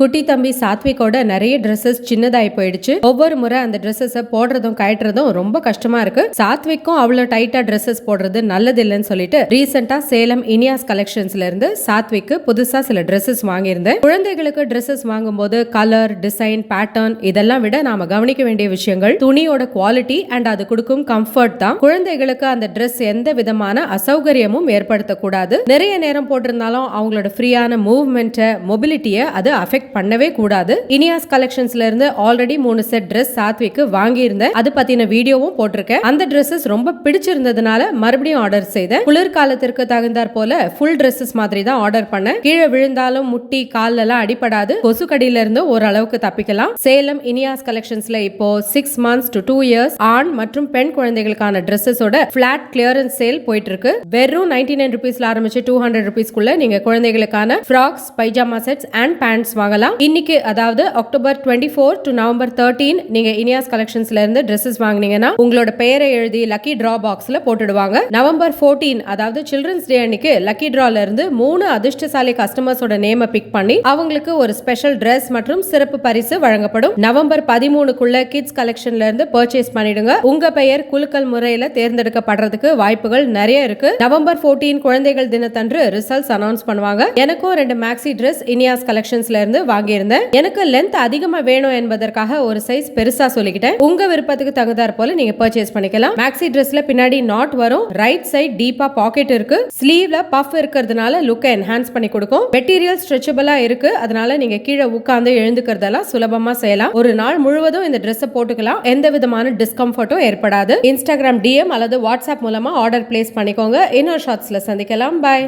குட்டி தம்பி சாத்விகோட நிறைய ட்ரெஸ்ஸஸ் சின்னதாகி போயிடுச்சு. ஒவ்வொரு முறை அந்த ட்ரெஸ்ஸஸை போடுறதும் கயட்டுறதும் ரொம்ப கஷ்டமா இருக்கு. சாத்விக்கும் அவ்வளோ டைட்டா ட்ரெஸ்ஸஸ் போடுறது நல்லது இல்லைன்னு சொல்லிட்டு ரீசெண்டா சேலம் இனியாஸ் கலெக்ஷன்ஸ்ல இருந்து சாத்விக்கு புதுசா சில ட்ரெஸ்ஸஸ் வாங்கியிருந்தேன். குழந்தைகளுக்கு ட்ரெஸ்ஸஸ் வாங்கும்போது கலர், டிசைன், பேட்டர்ன் இதெல்லாம் விட நாம கவனிக்க வேண்டிய விஷயங்கள் துணியோட குவாலிட்டி அண்ட் அது கொடுக்கும் கம்ஃபர்ட் தான். குழந்தைகளுக்கு அந்த ட்ரெஸ் எந்த விதமான அசௌகரியமும் ஏற்படுத்தக்கூடாது. நிறைய நேரம் போட்டிருந்தாலும் அவங்களோட ஃப்ரீயான மூவ்மெண்ட், மொபிலிட்டியை அது அஃபெக்ட் பண்ணவே கூடாது. இனியாஸ் கலெக்ஷன்ஸ்ல இருந்து ஆல்ரெடி 3 செட் Dress சாத்விக்கு வாங்கி இருந்தேன். அது பத்தின வீடியோவும் போட்டிருக்கேன். அந்த Dresses ரொம்ப பிடிச்சிருந்ததுனால மறுபடியும் ஆர்டர் செய்தேன். குளிர்காலத்திற்கு தகுந்தாற் போல ஃபுல் Dresses மாதிரி தான் ஆர்டர் பண்ணேன். கீழே விழுந்தாலும் முட்டி கால் எல்லாம் அடிபடாது. கொசு கடியில இருந்து ஓரளவுக்கு தப்பிக்கலாம். சேலம் இனியாஸ் கலெக்ஷன்ஸ்ல இப்போ 6 months to 2 years ஆண் மற்றும் பெண் குழந்தைகளுக்கான Dressஸோட பிளாட் கிளியரன்ஸ் சேல் போயிட்டு இருக்கு. வெறும் 99 ரூபீஸ்ல ஆரம்பிச்சு 200 ரூபீஸ்க்குள்ள நீங்க குழந்தைகளுக்கான frocks, pyjama sets and pants வாங்கலாம். இன்னைக்கு அதாவது அக்டோபர் 24 to November 13 நீங்க இனியாஸ் கலெக்ஷன்ஸ்ல இருந்து Dresses வாங்குனீங்கன்னா உங்களோட பெயரை எழுதி லக்கி டிரா பாக்ஸ்ல போட்டுடுவாங்க. நவம்பர் 14 அதாவது சில்ட்ரன்ஸ் டே அன்னைக்கு லக்கி டிரால இருந்து 3 அதிர்ஷ்டசாலி கஸ்டமர்ஸோட நேமை பிக் பண்ணி அவங்களுக்கு ஒரு ஸ்பெஷல் Dress மற்றும் சிறப்பு பரிசு வழங்கப்படும். நவம்பர் 13க்குள்ள கிட்ஸ் கலெக்ஷன்ல இருந்து பர்ச்சேஸ் பண்ணிடுங்க. உங்க பெயர் குலுக்கல் முறையில தேர்ந்தெடுக்கப்படுறதுக்கு வாய்ப்புகள் நிறைய இருக்கு. நவம்பர் 14 குழந்தைகள் தினத்தன்று ரிசல்ட்ஸ் அனௌன்ஸ் பண்ணுவாங்க. எனக்கும் 2 மேக்ஸி Dress இனியாஸ் கலெக்ஷன்ஸ்ல இருந்து வாங்கியிருந்தேன். எனக்கு லென்த் அதிகமா வேணும் என்பதற்காக ஒரு சைஸ் பெருசா சொல்லிக்கிட்டேன். உங்க விருப்பத்துக்கு தகுந்தாற் போல நீங்க பர்ச்சேஸ் பண்ணிக்கலாம். மேக்ஸி Dressல பின்னாடி நாட் வரும். ரைட் சைடு டீப்பா பாக்கெட் இருக்கு. ஸ்லீவ்ல பஃப் இருக்கிறதுனால லுக்கை என்ஹான்ஸ் பண்ணி கொடுக்கும். மெட்டீரியல் ஸ்ட்ரெச்சபிளா இருக்கு. அதனால நீங்க கீழே உட்கார்ந்து எழுந்துக்கிறதெல்லாம் சுலபமா செய்யலாம். ஒரு நாள் முழுவதும் இந்த Dress போட்டுக்கலாம். எந்த விதமான டிஸ்கம்ஃபர்ட்டும் ஏற்படாது. இன்ஸ்டாகிராம் DM அல்லது வாட்ஸ்அப் மூலமா ஆர்டர் பிளேஸ் பண்ணிக்கோங்க. இன்னொரு ஷார்ட்ஸ்ல சந்திக்கலாம். பை.